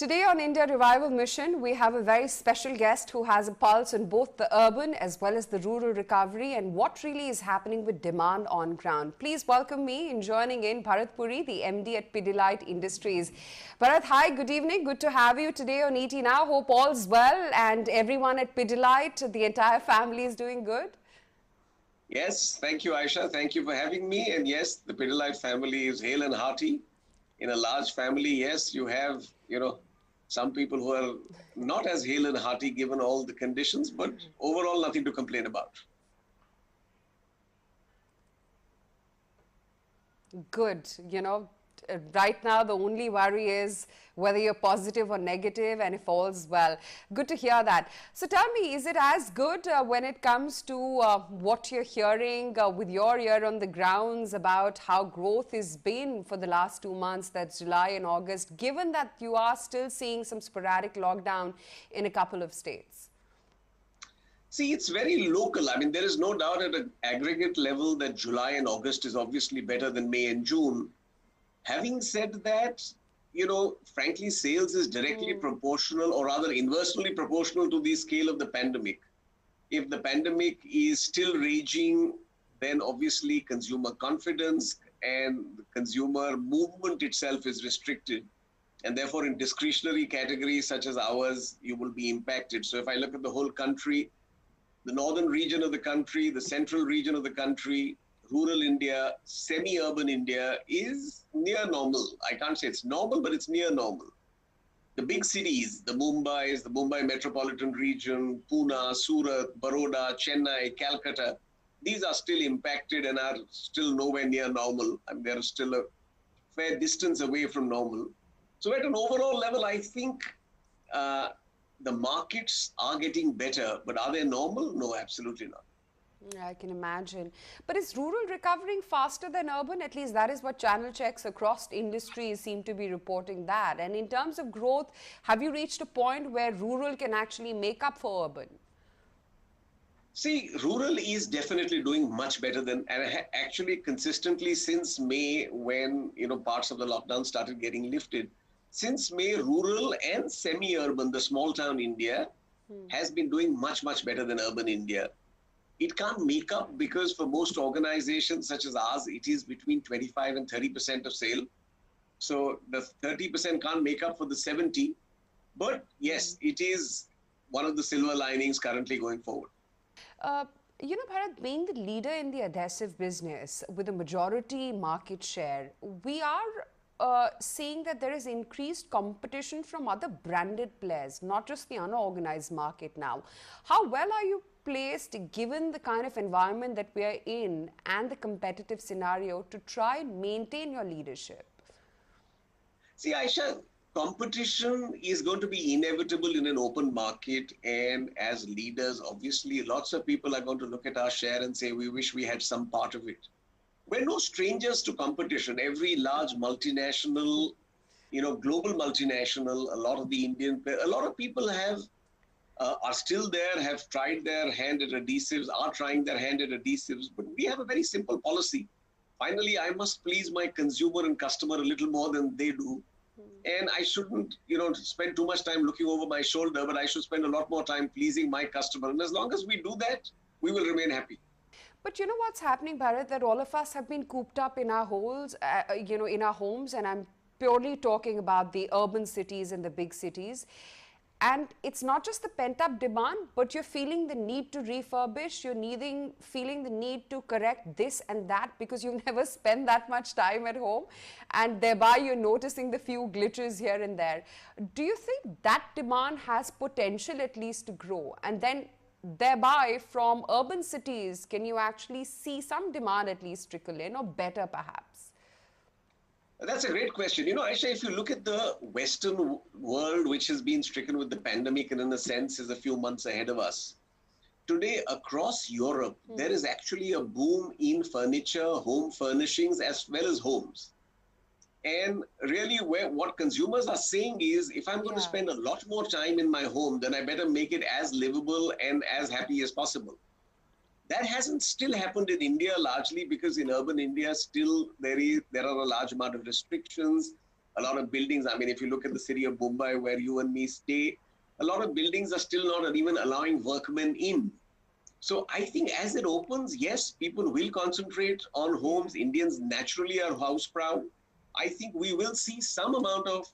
Today on India Revival Mission, we have a very special guest who has a pulse on both the urban as well as the rural recovery and what really is happening with demand on ground. Please welcome me in joining in Bharat Puri, the MD at Pidilite Industries. Bharat, hi, good evening. Good to have you today on ET Now. Hope all's well and everyone at Pidilite, the entire family is doing good. Yes, thank you, Aisha. Thank you for having me. And yes, the Pidilite family is hale and hearty. In a large family, yes, you have, some people who are not as hale and hearty given all the conditions, but overall nothing to complain about. Good. Right now the only worry is whether you're positive or negative and if all's well. Good to hear that. So tell me, is it as good when it comes to what you're hearing with your ear on the grounds about how growth has been for the last 2 months, that's July and August, given that you are still seeing some sporadic lockdown in a couple of states? See, it's very local. I mean, there is no doubt at an aggregate level that July and August is obviously better than May and June. Having said that, frankly, sales is directly proportional or rather inversely proportional to the scale of the pandemic. If the pandemic is still raging, then obviously consumer confidence and consumer movement itself is restricted. And therefore, in discretionary categories such as ours, you will be impacted. So if I look at the whole country, the northern region of the country, the central region of the country, rural India, semi-urban India is near normal. I can't say it's normal, but it's near normal. The big cities, the Mumbai metropolitan region, Pune, Surat, Baroda, Chennai, Calcutta, these are still impacted and are still nowhere near normal. I mean, they're still a fair distance away from normal. So at an overall level, I think the markets are getting better, but are they normal? No, absolutely not. Yeah, I can imagine. But is rural recovering faster than urban? At least that is what channel checks across industries seem to be reporting that. And in terms of growth, have you reached a point where rural can actually make up for urban? See, rural is definitely doing much better than, and actually consistently since May when, parts of the lockdown started getting lifted. Since May, rural and semi-urban, the small town India, has been doing much, much better than urban India. It can't make up because for most organizations such as ours, it is between 25 and 30% of sale. So the 30% can't make up for the 70. But yes, it is one of the silver linings currently going forward. Bharat, being the leader in the adhesive business with a majority market share, we are seeing that there is increased competition from other branded players, not just the unorganized market now. How well are you placed, given the kind of environment that we are in and the competitive scenario, to try and maintain your leadership? See, Aisha, competition is going to be inevitable in an open market, and as leaders, obviously, lots of people are going to look at our share and say, we wish we had some part of it. We're no strangers to competition. Every large multinational, global multinational, a lot of the Indian, a lot of people are still there, have tried their hand at adhesives, are trying their hand at adhesives, but we have a very simple policy. Finally, I must please my consumer and customer a little more than they do. And I shouldn't, spend too much time looking over my shoulder, but I should spend a lot more time pleasing my customer. And as long as we do that, we will remain happy. But you know what's happening, Bharat, that all of us have been cooped up in our holes, in our homes, and I'm purely talking about the urban cities and the big cities. And it's not just the pent-up demand, but you're feeling the need to refurbish, you're feeling the need to correct this and that because you've never spent that much time at home, and thereby you're noticing the few glitches here and there. Do you think that demand has potential at least to grow? And then thereby from urban cities, can you actually see some demand at least trickle in, or better perhaps? That's a great question. Aisha, if you look at the Western world, which has been stricken with the pandemic and in a sense is a few months ahead of us, today across Europe, there is actually a boom in furniture, home furnishings, as well as homes. And really what consumers are saying is, if I'm going to spend a lot more time in my home, then I better make it as livable and as happy as possible. That hasn't still happened in India largely because in urban India still there are a large amount of restrictions. A lot of buildings, I mean, if you look at the city of Mumbai where you and me stay, a lot of buildings are still not even allowing workmen in. So I think as it opens, yes, people will concentrate on homes. Indians naturally are house proud. I think we will see some amount of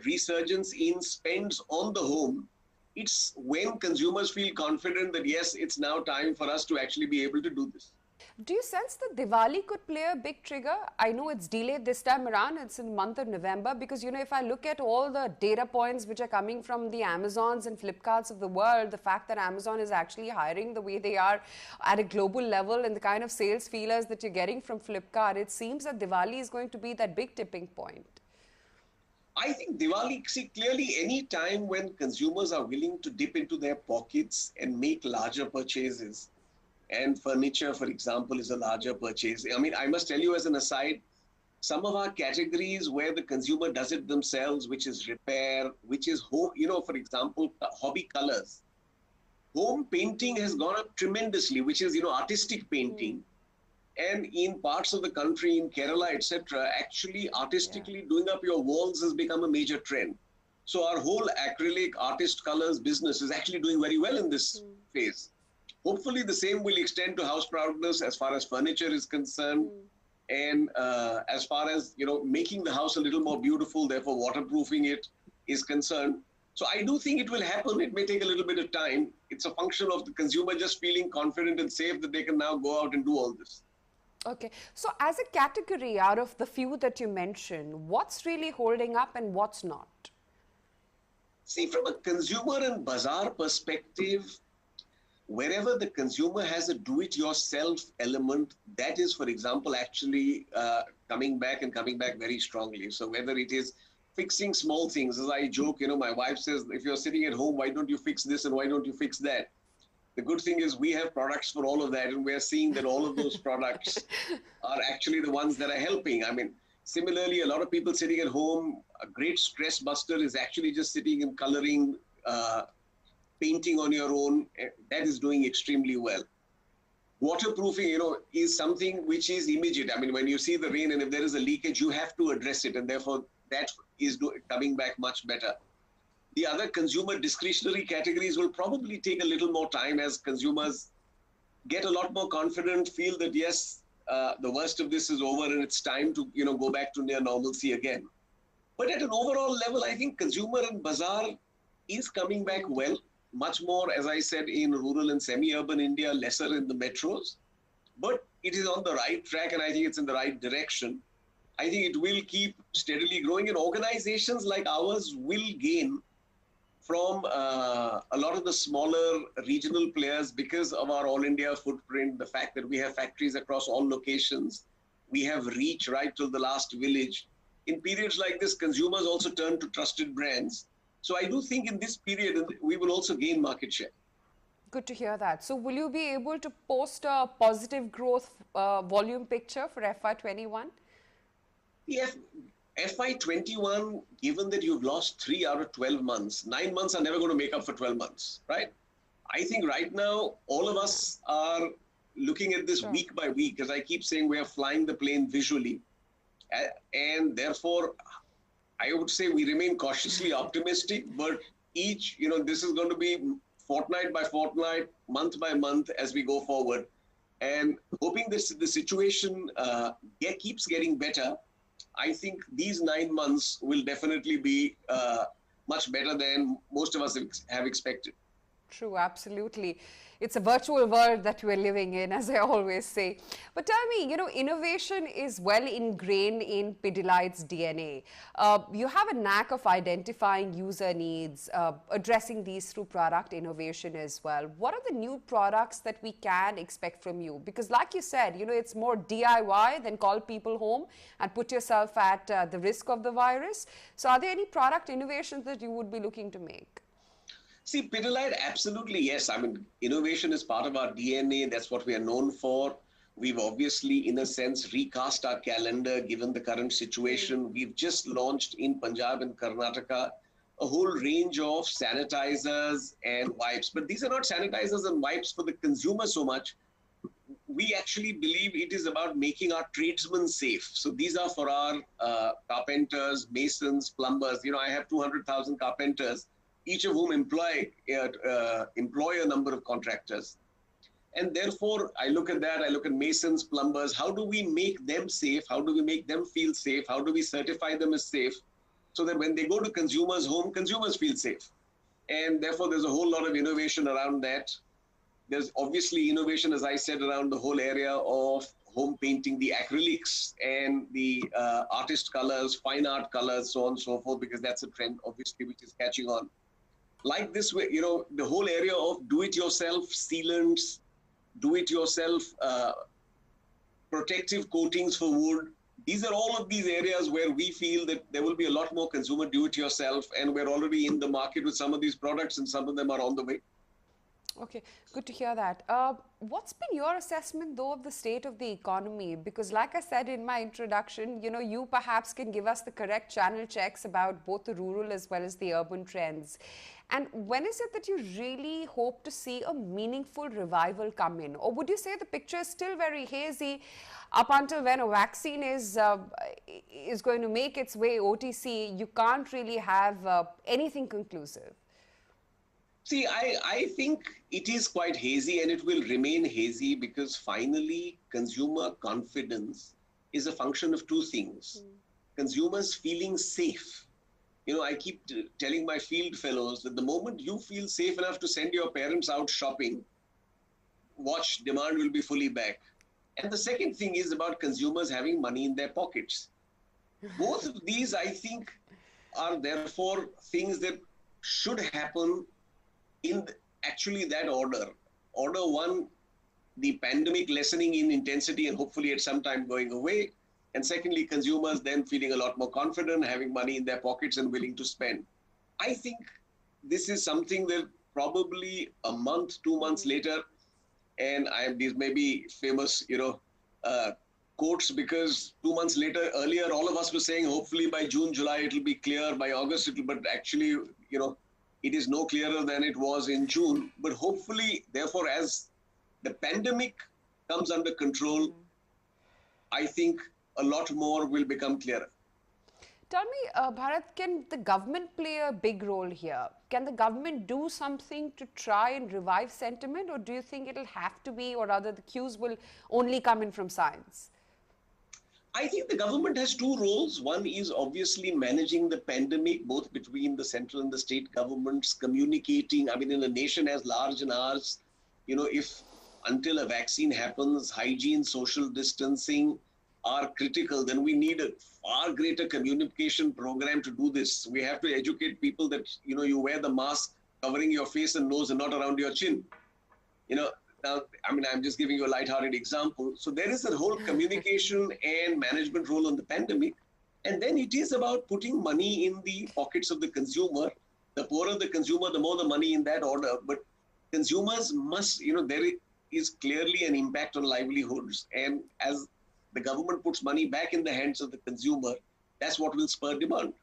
resurgence in spends on the home. It's when consumers feel confident that yes, it's now time for us to actually be able to do this. Do you sense that Diwali could play a big trigger? I know it's delayed this time around, it's in the month of November, because, you know, if I look at all the data points which are coming from the Amazons and Flipkarts of the world, the fact that Amazon is actually hiring the way they are at a global level and the kind of sales feelers that you're getting from Flipkart, it seems that Diwali is going to be that big tipping point. I think Diwali, see, clearly any time when consumers are willing to dip into their pockets and make larger purchases, and furniture, for example, is a larger purchase. I mean, I must tell you as an aside, some of our categories where the consumer does it themselves, which is repair, which is home, you know, for example, hobby colors. Home painting has gone up tremendously, which is, you know, artistic painting. And in parts of the country, in Kerala, etc., actually artistically doing up your walls has become a major trend. So our whole acrylic artist colors business is actually doing very well in this phase. Hopefully the same will extend to house proudness as far as furniture is concerned. And as far as, you know, making the house a little more beautiful, therefore waterproofing it is concerned. So I do think it will happen. It may take a little bit of time. It's a function of the consumer just feeling confident and safe that they can now go out and do all this. Okay, so as a category, out of the few that you mentioned, what's really holding up and what's not? See, from a consumer and bazaar perspective, wherever the consumer has a do-it-yourself element, that is, for example, actually coming back very strongly. So whether it is fixing small things, as I joke, you know, my wife says, if you're sitting at home, why don't you fix this and why don't you fix that? The good thing is we have products for all of that, and we're seeing that all of those products are actually the ones that are helping. I mean, similarly, a lot of people sitting at home, a great stress buster is actually just sitting and coloring, painting on your own. That is doing extremely well. Waterproofing, you know, is something which is immediate. I mean, when you see the rain and if there is a leakage, you have to address it, and therefore that is coming back much better. The other consumer discretionary categories will probably take a little more time as consumers get a lot more confident, feel that yes, the worst of this is over and it's time to, you know, go back to near normalcy again. But at an overall level, I think consumer and bazaar is coming back well, much more, as I said, in rural and semi-urban India, lesser in the metros. But it is on the right track, and I think it's in the right direction. I think it will keep steadily growing, and organizations like ours will gain from a lot of the smaller regional players because of our all India footprint, the fact that we have factories across all locations, we have reach right to the last village. In periods like this, consumers also turn to trusted brands. So I do think in this period, we will also gain market share. Good to hear that. So will you be able to post a positive growth volume picture for FY21? Yeah, FY21, given that you've lost 3 out of 12 months, 9 months are never going to make up for 12 months, right? I think right now, all of us are looking at this week by week, as I keep saying, we are flying the plane visually. And therefore, I would say we remain cautiously optimistic, but each, you know, this is going to be fortnight by fortnight, month by month as we go forward. And hoping this the situation keeps getting better. I think these 9 months will definitely be much better than most of us have expected. True, absolutely. It's a virtual world that we're living in, as I always say. But tell me, you know, innovation is well ingrained in Pidilite's DNA. You have a knack of identifying user needs, addressing these through product innovation as well. What are the new products that we can expect from you? Because like you said, you know, it's more DIY than call people home and put yourself at the risk of the virus. So are there any product innovations that you would be looking to make? See, Pidilite, absolutely, yes. I mean, innovation is part of our DNA. That's what we are known for. We've obviously, in a sense, recast our calendar given the current situation. We've just launched in Punjab and Karnataka a whole range of sanitizers and wipes. But these are not sanitizers and wipes for the consumer so much. we actually believe it is about making our tradesmen safe. So these are for our carpenters, masons, plumbers. I have 200,000 carpenters, each of whom employ a number of contractors. And therefore, I look at that, I look at masons, plumbers. How do we make them safe? How do we make them feel safe? How do we certify them as safe? So that when they go to consumers' home, consumers feel safe. And therefore, there's a whole lot of innovation around that. There's obviously innovation, as I said, around the whole area of home painting, the acrylics and the artist colors, fine art colors, so on and so forth, because that's a trend, obviously, which is catching on. Like this way, the whole area of do-it-yourself sealants, do-it-yourself protective coatings for wood. These are all of these areas where we feel that there will be a lot more consumer do-it-yourself, and we're already in the market with some of these products, and some of them are on the way. Okay, good to hear that. What's been your assessment, though, of the state of the economy? Because like I said in my introduction, you perhaps can give us the correct channel checks about both the rural as well as the urban trends. And when is it that you really hope to see a meaningful revival come in? Or would you say the picture is still very hazy up until when a vaccine is going to make its way OTC? You can't really have anything conclusive. See, I think it is quite hazy, and it will remain hazy because finally consumer confidence is a function of two things. Consumers feeling safe. I keep telling my field fellows that the moment you feel safe enough to send your parents out shopping, watch, demand will be fully back. And the second thing is about consumers having money in their pockets. Both of these, I think, are therefore things that should happen in actually that order. Order one, the pandemic lessening in intensity and hopefully at some time going away. And secondly, consumers then feeling a lot more confident, having money in their pockets and willing to spend. I think this is something that probably a month, 2 months later, and these may be famous, quotes, because 2 months later, earlier, all of us were saying, hopefully by June, July, it'll be clear, by August, but actually, it is no clearer than it was in June. But hopefully, therefore, as the pandemic comes under control, I think a lot more will become clearer. Tell me, Bharat, can the government play a big role here? Can the government do something to try and revive sentiment, or do you think it'll have to be, or rather the cues will only come in from science? I think the government has two roles. One is obviously managing the pandemic, both between the central and the state governments, communicating. I mean, in a nation as large as ours, if until a vaccine happens, hygiene, social distancing are critical, then we need a far greater communication program to do this. We have to educate people that, you wear the mask covering your face and nose and not around your chin. Now, I'm just giving you a lighthearted example. So there is a whole communication and management role on the pandemic. And then it is about putting money in the pockets of the consumer. The poorer the consumer, the more the money in that order. But consumers must, there is clearly an impact on livelihoods. And as the government puts money back in the hands of the consumer, that's what will spur demand.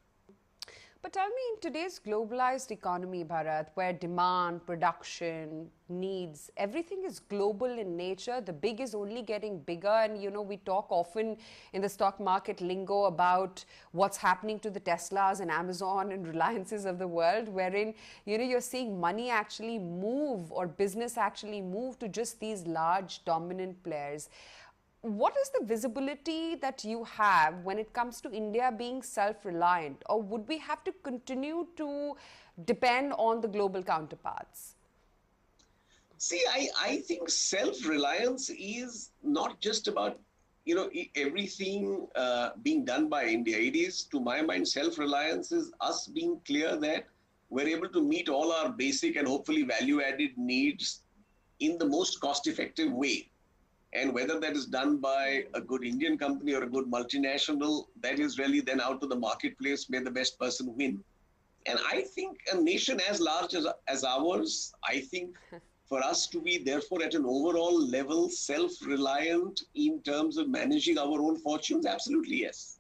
But tell me, in today's globalized economy, Bharat, where demand, production, needs, everything is global in nature, the big is only getting bigger. And, we talk often in the stock market lingo about what's happening to the Teslas and Amazon and Reliances of the world, wherein, you're seeing money actually move, or business actually move to just these large dominant players. What is the visibility that you have when it comes to India being self-reliant, or would we have to continue to depend on the global counterparts? See, I think self-reliance is not just about, everything being done by India. It is, to my mind, self-reliance is us being clear that we're able to meet all our basic and hopefully value-added needs in the most cost-effective way. And whether that is done by a good Indian company or a good multinational, that is really then out to the marketplace, may the best person win. And I think a nation as large as ours, I think for us to be therefore at an overall level self-reliant in terms of managing our own fortunes, absolutely yes.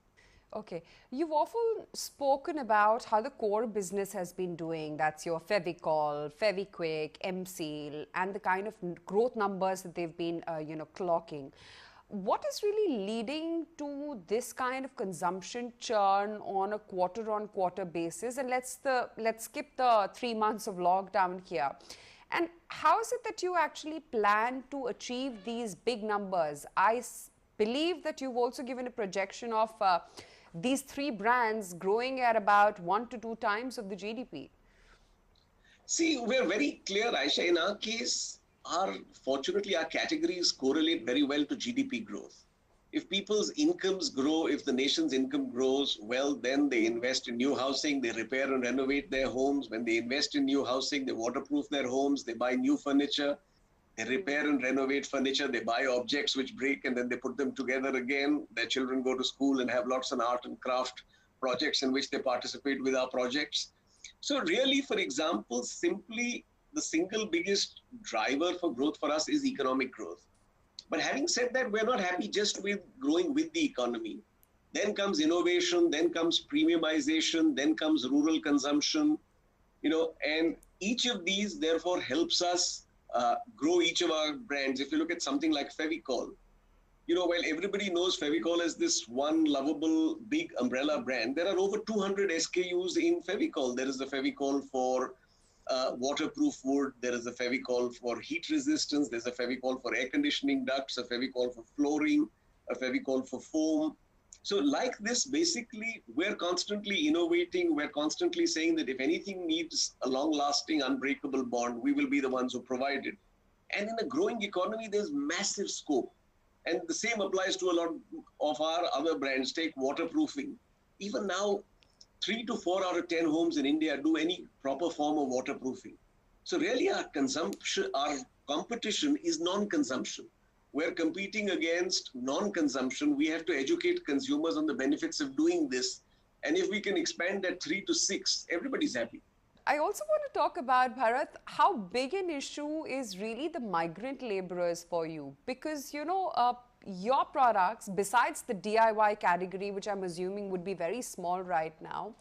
Okay. You've often spoken about how the core business has been doing. That's your Fevicol, Feviquick, MSeal, and the kind of growth numbers that they've been, clocking. What is really leading to this kind of consumption churn on a quarter-on-quarter basis? And let's skip the 3 months of lockdown here. And how is it that you actually plan to achieve these big numbers? Believe that you've also given a projection of these three brands growing at about 1 to 2 times of the GDP. See, we're very clear, Aisha. In our case, fortunately, our categories correlate very well to GDP growth. If people's incomes grow, if the nation's income grows, well, then they invest in new housing, they repair and renovate their homes. When they invest in new housing, they waterproof their homes, they buy new furniture, they repair and renovate furniture, they buy objects which break and then they put them together again. Their children go to school and have lots of art and craft projects in which they participate with our projects. So really, for example, simply the single biggest driver for growth for us is economic growth. But having said that, we're not happy just with growing with the economy. Then comes innovation, then comes premiumization, then comes rural consumption, and each of these therefore helps us grow each of our brands. If you look at something like Fevicol, while everybody knows Fevicol as this one lovable big umbrella brand, there are over 200 SKUs in Fevicol. There is a Fevicol for waterproof wood, there is a Fevicol for heat resistance, there's a Fevicol for air conditioning ducts, a Fevicol for flooring, a Fevicol for foam. So like this, basically, we're constantly innovating. We're constantly saying that if anything needs a long-lasting, unbreakable bond, we will be the ones who provide it. And in a growing economy, there's massive scope. And the same applies to a lot of our other brands. Take waterproofing. Even now, 3 to 4 out of 10 homes in India do any proper form of waterproofing. So really our competition is non-consumption. We're competing against non-consumption. We have to educate consumers on the benefits of doing this. And if we can expand that 3 to 6, everybody's happy. I also want to talk about, Bharat, how big an issue is really the migrant laborers for you? Because, your products, besides the DIY category, which I'm assuming would be very small right now,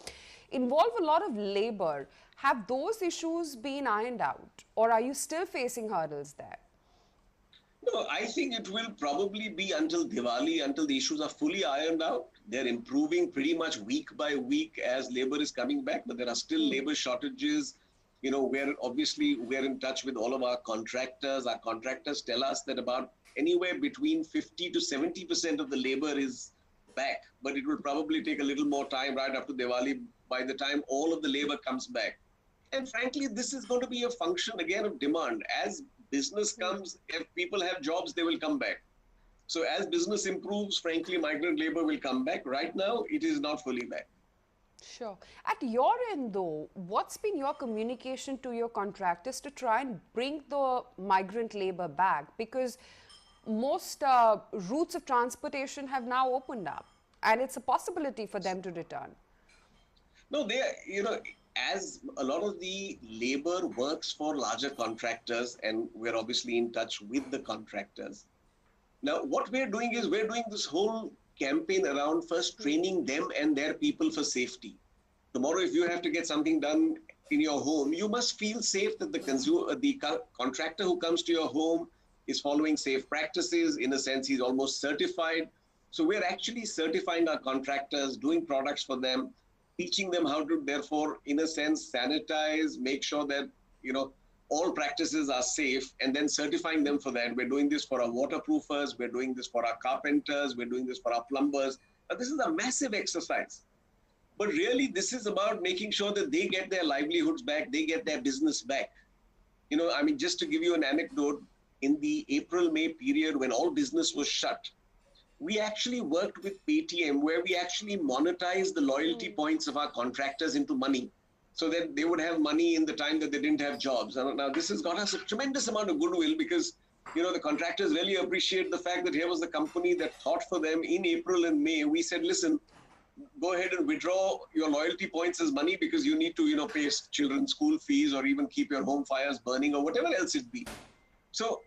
involve a lot of labor. Have those issues been ironed out? Or are you still facing hurdles there? No, I think it will probably be until Diwali, until the issues are fully ironed out. They're improving pretty much week by week as labor is coming back, but there are still labor shortages. We're in touch with all of our contractors. Our contractors tell us that about anywhere between 50 to 70% of the labor is back, but it will probably take a little more time right after Diwali by the time all of the labor comes back. And frankly, this is going to be a function again of demand. As business comes, if people have jobs, they will come back. So as business improves, frankly, migrant labor will come back. Right now, it is not fully back. Sure. At your end, though, what's been your communication to your contractors to try and bring the migrant labor back? Because most routes of transportation have now opened up, and it's a possibility for them to return. No, as a lot of the labor works for larger contractors, and we're obviously in touch with the contractors. Now, what we're doing is we're doing this whole campaign around first training them and their people for safety. Tomorrow, if you have to get something done in your home, you must feel safe that the contractor who comes to your home is following safe practices. In a sense, he's almost certified. So we're actually certifying our contractors, doing products for them, teaching them how to, therefore, in a sense, sanitize, make sure that, all practices are safe, and then certifying them for that. We're doing this for our waterproofers, we're doing this for our carpenters, we're doing this for our plumbers. But this is a massive exercise. But really, this is about making sure that they get their livelihoods back, they get their business back. Just to give you an anecdote, in the April-May period when all business was shut, we actually worked with Paytm where we actually monetized the loyalty points of our contractors into money so that they would have money in the time that they didn't have jobs. And now this has got us a tremendous amount of goodwill because, the contractors really appreciate the fact that here was the company that thought for them in April and May. We said, listen, go ahead and withdraw your loyalty points as money because you need to, pay children's school fees or even keep your home fires burning or whatever else it be. So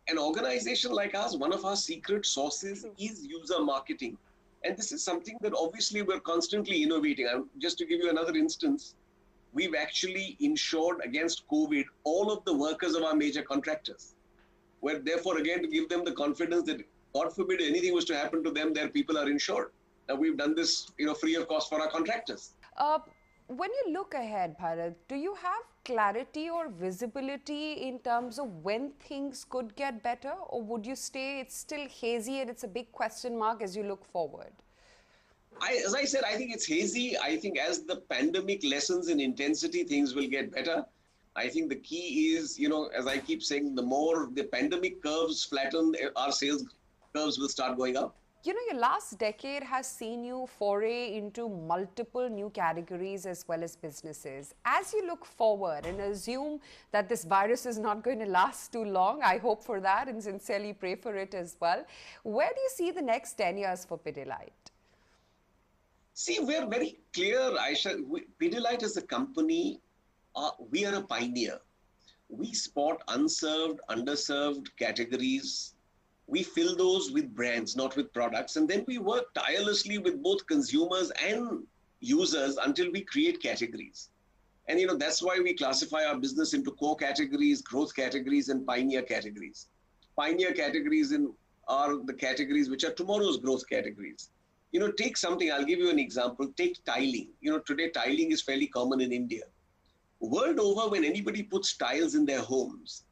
an organization like us, one of our secret sources is user marketing. And this is something that obviously we're constantly innovating. Just to give you another instance, we've actually insured against COVID all of the workers of our major contractors. Where therefore, again, to give them the confidence that, God forbid, anything was to happen to them, their people are insured. Now, we've done this, free of cost for our contractors. Uh, when you look ahead, Bharat, do you have clarity or visibility in terms of when things could get better? Or would you say it's still hazy and it's a big question mark as you look forward? As I said, I think it's hazy. I think as the pandemic lessens in intensity, things will get better. I think the key is, as I keep saying, the more the pandemic curves flatten, our sales curves will start going up. Your last decade has seen you foray into multiple new categories as well as businesses. As you look forward and assume that this virus is not going to last too long, I hope for that and sincerely pray for it as well. Where do you see the next 10 years for Pidilite? See, we're very clear, Aisha. Pidilite as a company, we are a pioneer. We spot unserved, underserved categories. We fill those with brands, not with products. And then we work tirelessly with both consumers and users until we create categories. And, that's why we classify our business into core categories, growth categories, and pioneer categories. Pioneer categories are the categories which are tomorrow's growth categories. Take something, I'll give you an example. Take tiling. Today tiling is fairly common in India. World over, when anybody puts tiles in their homes,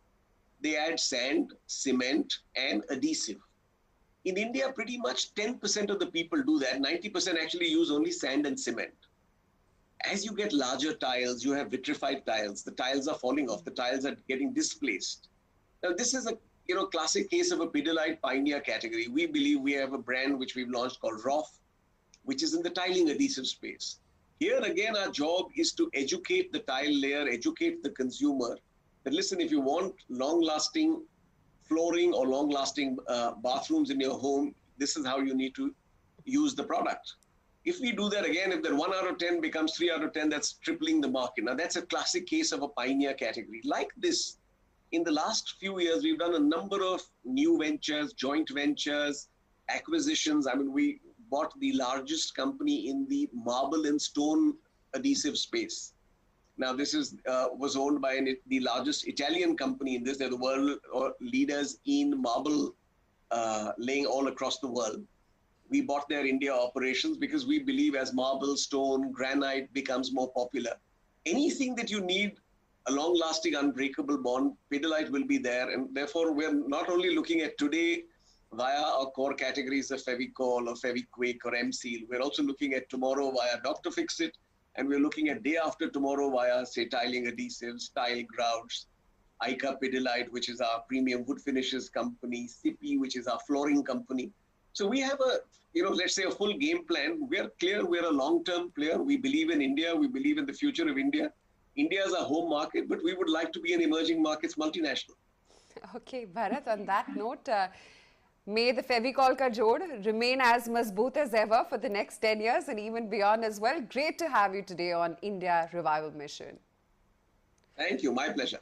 they add sand, cement, and adhesive. In India, pretty much 10% of the people do that. 90% actually use only sand and cement. As you get larger tiles, you have vitrified tiles. The tiles are falling off. The tiles are getting displaced. Now, this is a classic case of a Pidilite pioneer category. We believe we have a brand which we've launched called Roth, which is in the tiling adhesive space. Here again, our job is to educate the tile layer, educate the consumer that, listen, if you want long-lasting flooring or long-lasting bathrooms in your home, this is how you need to use the product. If we do that again, if that 1 out of 10 becomes 3 out of 10, that's tripling the market. Now, that's a classic case of a pioneer category. Like this, in the last few years, we've done a number of new ventures, joint ventures, acquisitions. We bought the largest company in the marble and stone adhesive space. Now, this was owned by the largest Italian company in this. They're the world leaders in marble laying all across the world. We bought their India operations because we believe as marble, stone, granite becomes more popular, anything that you need a long-lasting, unbreakable bond, Pidilite will be there. And therefore, we're not only looking at today via our core categories of Fevicol or Fevikwik or M-Seal, we're also looking at tomorrow via Dr. Fixit, and we're looking at day after tomorrow via, say, tiling adhesives, tile grouts, ICA Pidilite, which is our premium wood finishes company, Sipi, which is our flooring company. So we have let's say a full game plan. We're clear, we're a long-term player. We believe in India. We believe in the future of India. India is our home market, but we would like to be an emerging markets multinational. Okay, Bharat, on that note, may the Fevicol ka jod remain as mazboot as ever for the next 10 years and even beyond as well. Great to have you today on India Revival Mission. Thank you. My pleasure.